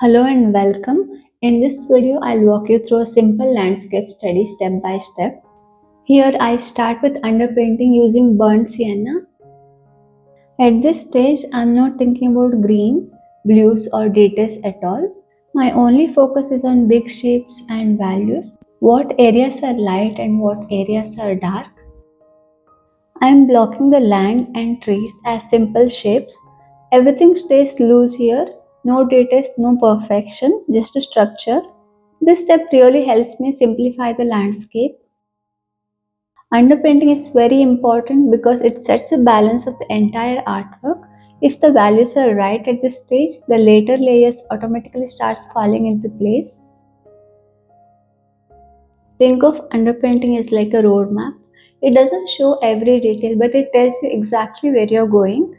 Hello and welcome. In this video, I'll walk you through a simple landscape study step by step. Here, I start with underpainting using burnt sienna. At this stage, I'm not thinking about greens, blues, or details at all. My only focus is on big shapes and values. What areas are light and what areas are dark. I'm blocking the land and trees as simple shapes. Everything stays loose here. No details, no perfection, just a structure. This step really helps me simplify the landscape. Underpainting is very important because it sets the balance of the entire artwork. If the values are right at this stage, the later layers automatically starts falling into place. Think of underpainting as like a roadmap. It doesn't show every detail, but it tells you exactly where you're going.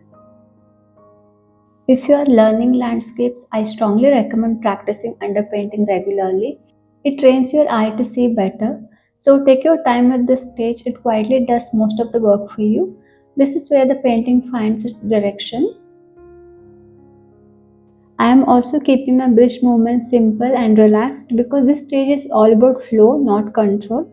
If you are learning landscapes, I strongly recommend practicing underpainting regularly. It trains your eye to see better. So take your time at this stage, it quietly does most of the work for you. This is where the painting finds its direction. I am also keeping my brush movement simple and relaxed because this stage is all about flow, not control.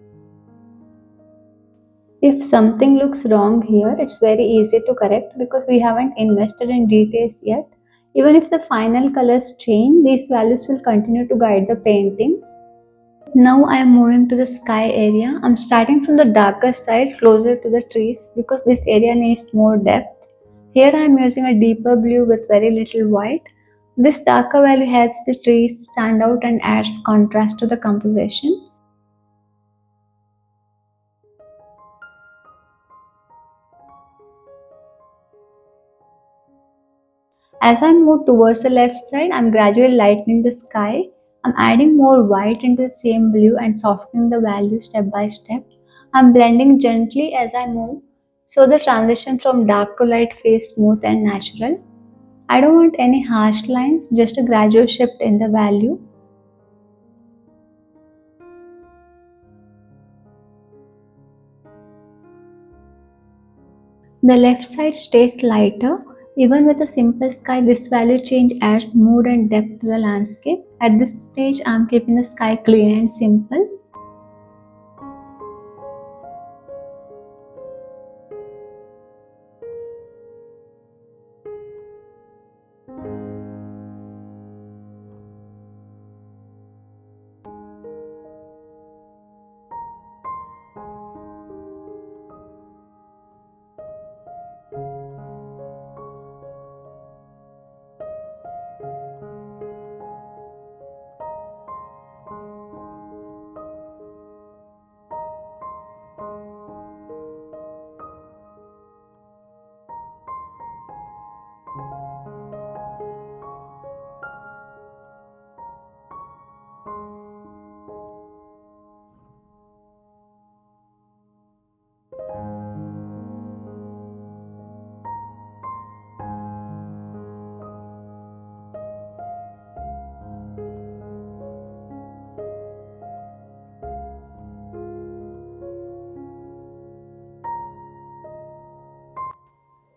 If something looks wrong here, it's very easy to correct because we haven't invested in details yet. Even if the final colors change, these values will continue to guide the painting. Now I am moving to the sky area. I'm starting from the darker side closer to the trees because this area needs more depth. Here I am using a deeper blue with very little white. This darker value helps the trees stand out and adds contrast to the composition. As I move towards the left side, I'm gradually lightening the sky. I'm adding more white into the same blue and softening the value step by step. I'm blending gently as I move so the transition from dark to light feels smooth and natural. I don't want any harsh lines, just a gradual shift in the value. The left side stays lighter. Even with a simple sky, this value change adds mood and depth to the landscape. At this stage, I'm keeping the sky clean and simple.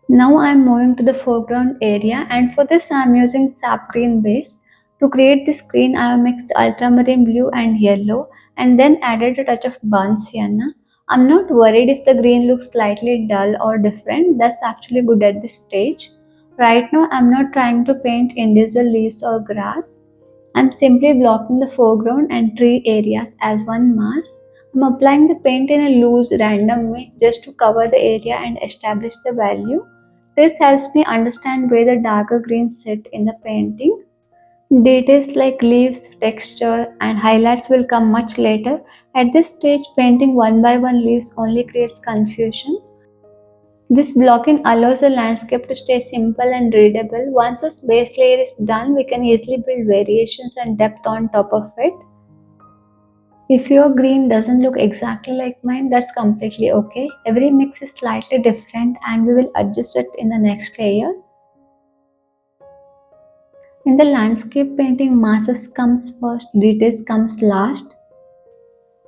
Now I am moving to the foreground area, and for this I am using sap green base. To create this green I have mixed ultramarine blue and yellow and then added a touch of burnt sienna. I am not worried if the green looks slightly dull or different, that's actually good at this stage. Right now I am not trying to paint individual leaves or grass. I am simply blocking the foreground and tree areas as one mass. I am applying the paint in a loose random way just to cover the area and establish the value. This helps me understand where the darker greens sit in the painting. Details like leaves, texture, and highlights will come much later. At this stage, painting one by one leaves only creates confusion. This blocking allows the landscape to stay simple and readable. Once this base layer is done, we can easily build variations and depth on top of it. If your green doesn't look exactly like mine, that's completely okay. Every mix is slightly different and we will adjust it in the next layer. In the landscape painting, masses comes first, details comes last.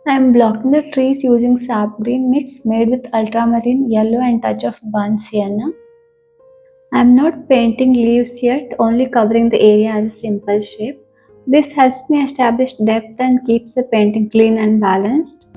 I am blocking the trees using sap green mix made with ultramarine, yellow and touch of burnt sienna. I am not painting leaves yet, only covering the area as a simple shape. This helps me establish depth and keeps the painting clean and balanced.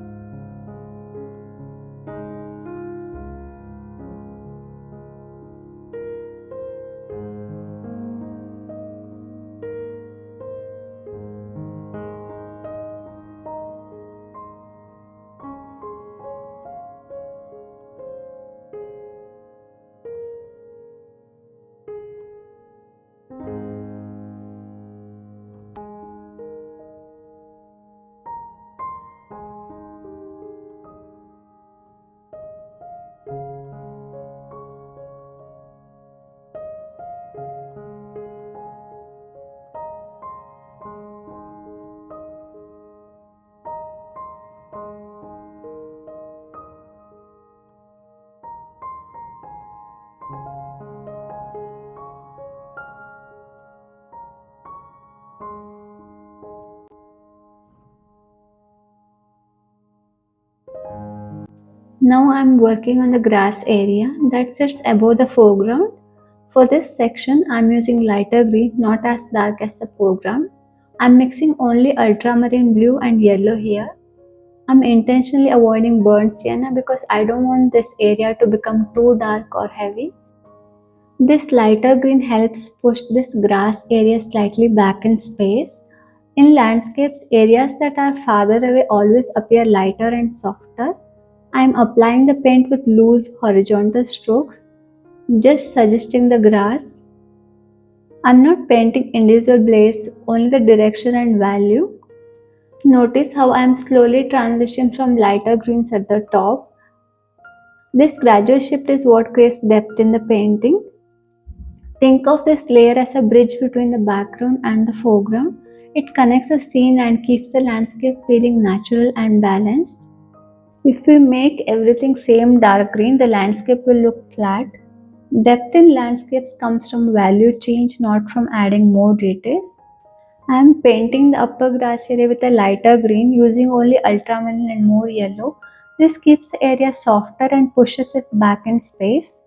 Now I'm working on the grass area that sits above the foreground. For this section, I'm using lighter green, not as dark as the foreground. I'm mixing only ultramarine blue and yellow here. I'm intentionally avoiding burnt sienna because I don't want this area to become too dark or heavy. This lighter green helps push this grass area slightly back in space. In landscapes, areas that are farther away always appear lighter and softer. I am applying the paint with loose horizontal strokes, just suggesting the grass. I'm not painting individual blades, only the direction and value. Notice how I am slowly transitioning from lighter greens at the top. This gradual shift is what creates depth in the painting. Think of this layer as a bridge between the background and the foreground. It connects the scene and keeps the landscape feeling natural and balanced. If we make everything same dark green, the landscape will look flat. Depth in landscapes comes from value change, not from adding more details. I am painting the upper grass area with a lighter green using only ultramarine and more yellow. This keeps the area softer and pushes it back in space.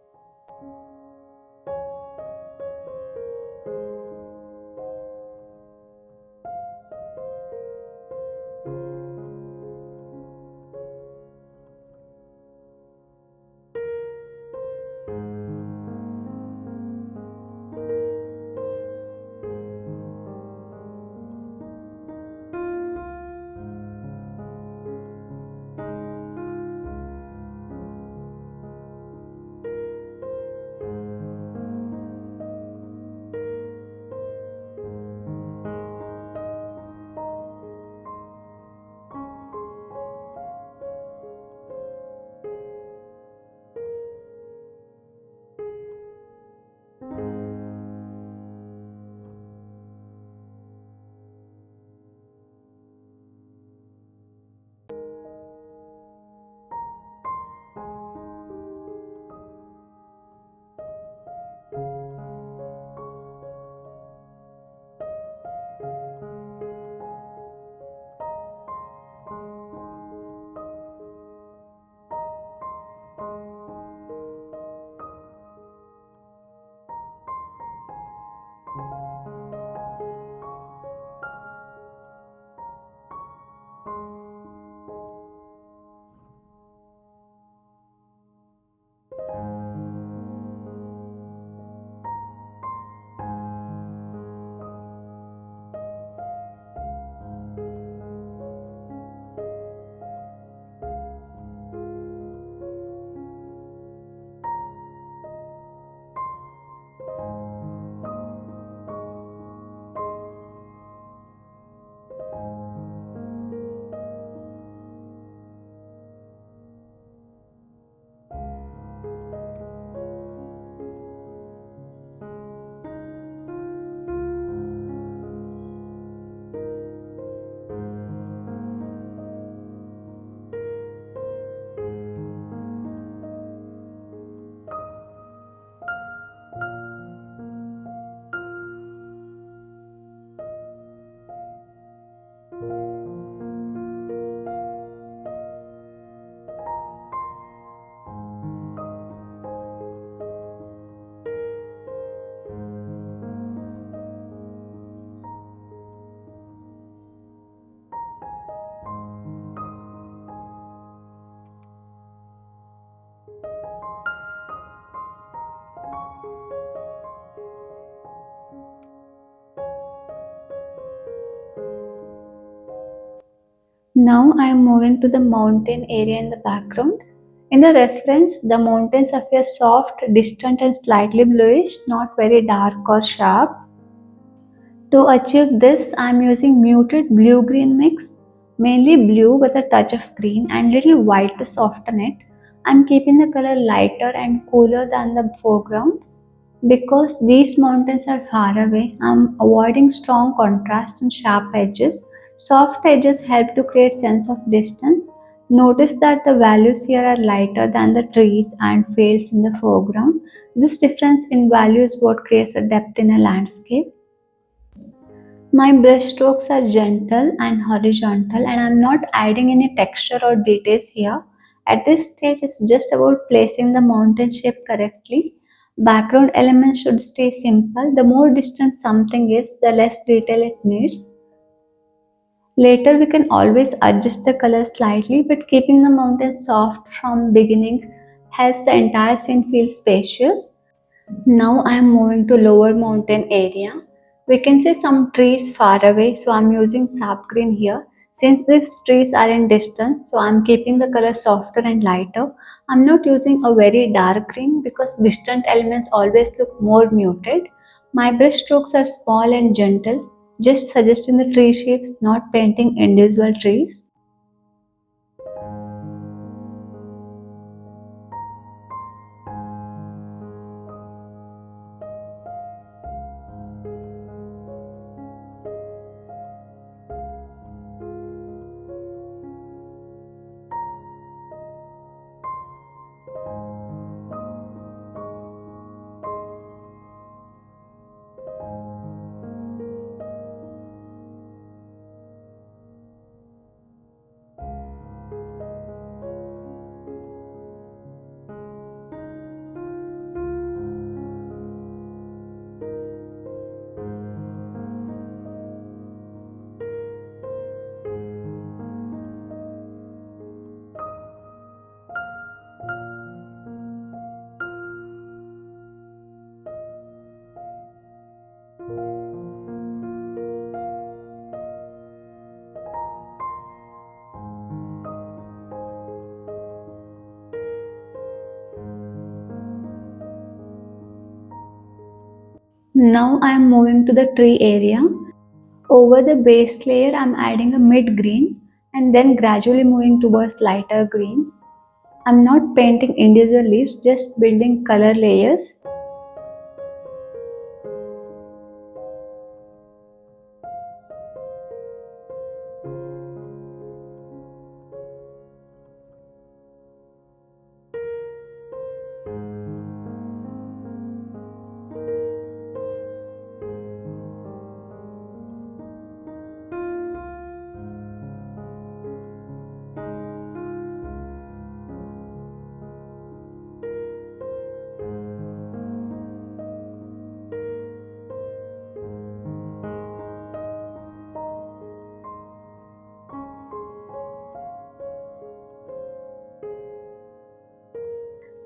Now I am moving to the mountain area in the background. In the reference, the mountains appear soft, distant and slightly bluish, not very dark or sharp. To achieve this, I am using muted blue-green mix, mainly blue with a touch of green and little white to soften it. I am keeping the color lighter and cooler than the foreground. Because these mountains are far away, I'm avoiding strong contrast and sharp edges. Soft edges help to create sense of distance. Notice that the values here are lighter than the trees and fields in the foreground. This difference in value is what creates a depth in a landscape. My brush strokes are gentle and horizontal, and I'm not adding any texture or details here. At this stage, it's just about placing the mountain shape correctly. Background elements should stay simple. The more distant something is, the less detail it needs. Later, we can always adjust the color slightly, but keeping the mountain soft from beginning helps the entire scene feel spacious. Now I am moving to lower mountain area. We can see some trees far away, so I am using sap green here. Since these trees are in distance, so I am keeping the color softer and lighter. I am not using a very dark green because distant elements always look more muted. My brush strokes are small and gentle, just suggesting the tree shapes, not painting individual trees. Now I am moving to the tree area. Over the base layer, I'm adding a mid green and then gradually moving towards lighter greens. I'm not painting individual leaves, just building color layers.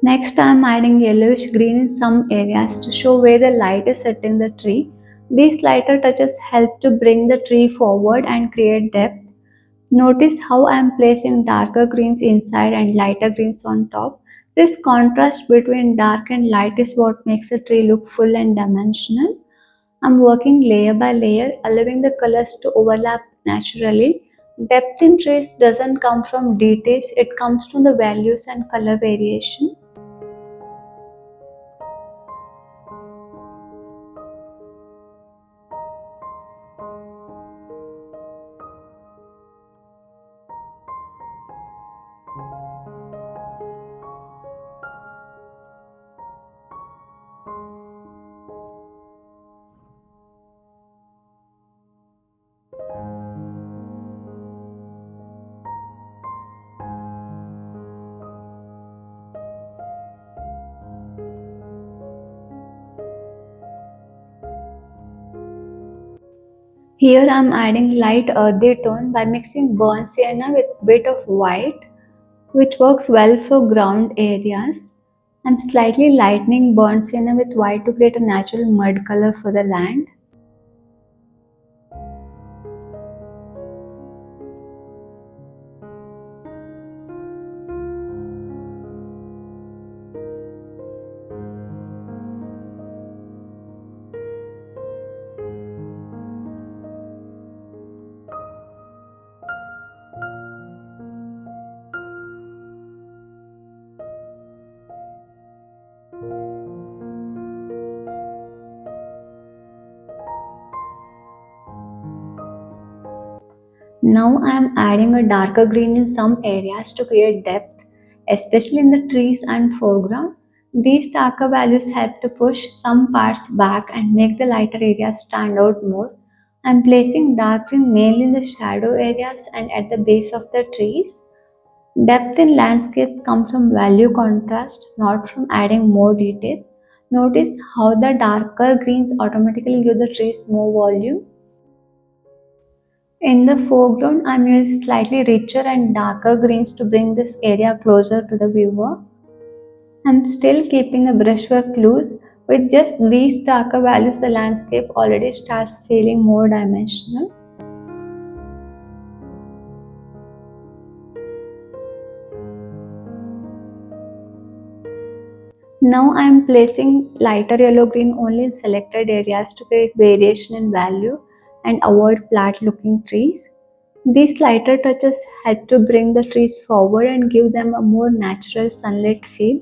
Next, I am adding yellowish green in some areas to show where the light is setting the tree. These lighter touches help to bring the tree forward and create depth. Notice how I am placing darker greens inside and lighter greens on top. This contrast between dark and light is what makes the tree look full and dimensional. I'm working layer by layer, allowing the colors to overlap naturally. Depth in trees doesn't come from details, it comes from the values and color variation. Here I'm adding light earthy tone by mixing burnt sienna with bit of white, which works well for ground areas. I'm slightly lightening burnt sienna with white to create a natural mud color for the land. Now I am adding a darker green in some areas to create depth, especially in the trees and foreground. These darker values help to push some parts back and make the lighter areas stand out more. I am placing dark green mainly in the shadow areas and at the base of the trees. Depth in landscapes comes from value contrast, not from adding more details. Notice how the darker greens automatically give the trees more volume. In the foreground, I'm using slightly richer and darker greens to bring this area closer to the viewer. I'm still keeping the brushwork loose. With just these darker values, the landscape already starts feeling more dimensional. Now I am placing lighter yellow green only in selected areas to create variation in value and avoid flat looking trees. These lighter touches help to bring the trees forward and give them a more natural sunlit feel.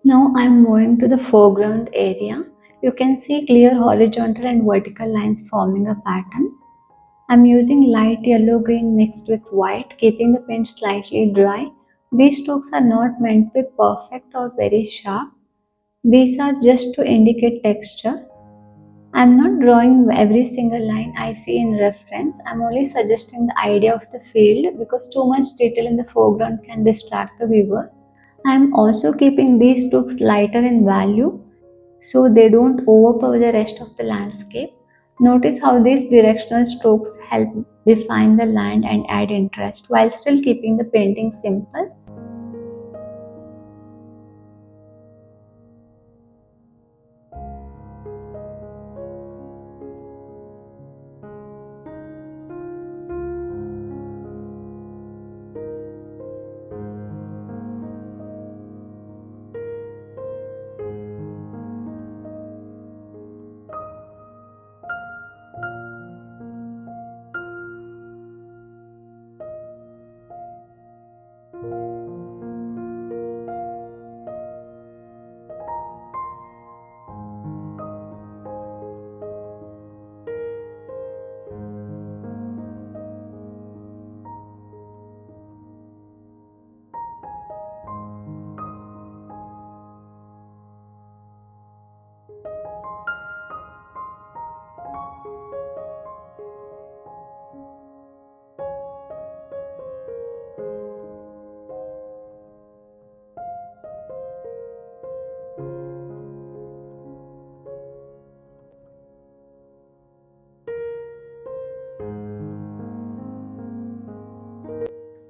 Now I am moving to the foreground area. You can see clear horizontal and vertical lines forming a pattern. I am using light yellow green mixed with white, keeping the paint slightly dry. These strokes are not meant to be perfect or very sharp. These are just to indicate texture. I am not drawing every single line I see in reference. I am only suggesting the idea of the field because too much detail in the foreground can distract the viewer. I am also keeping these strokes lighter in value so they don't overpower the rest of the landscape. Notice how these directional strokes help define the land and add interest while still keeping the painting simple.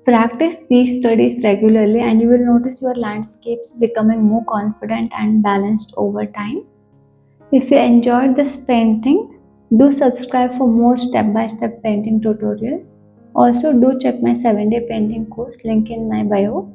Practice these studies regularly and you will notice your landscapes becoming more confident and balanced over time. If you enjoyed this painting, do subscribe for more step-by-step painting tutorials. Also do check my 7-day painting course link in my bio.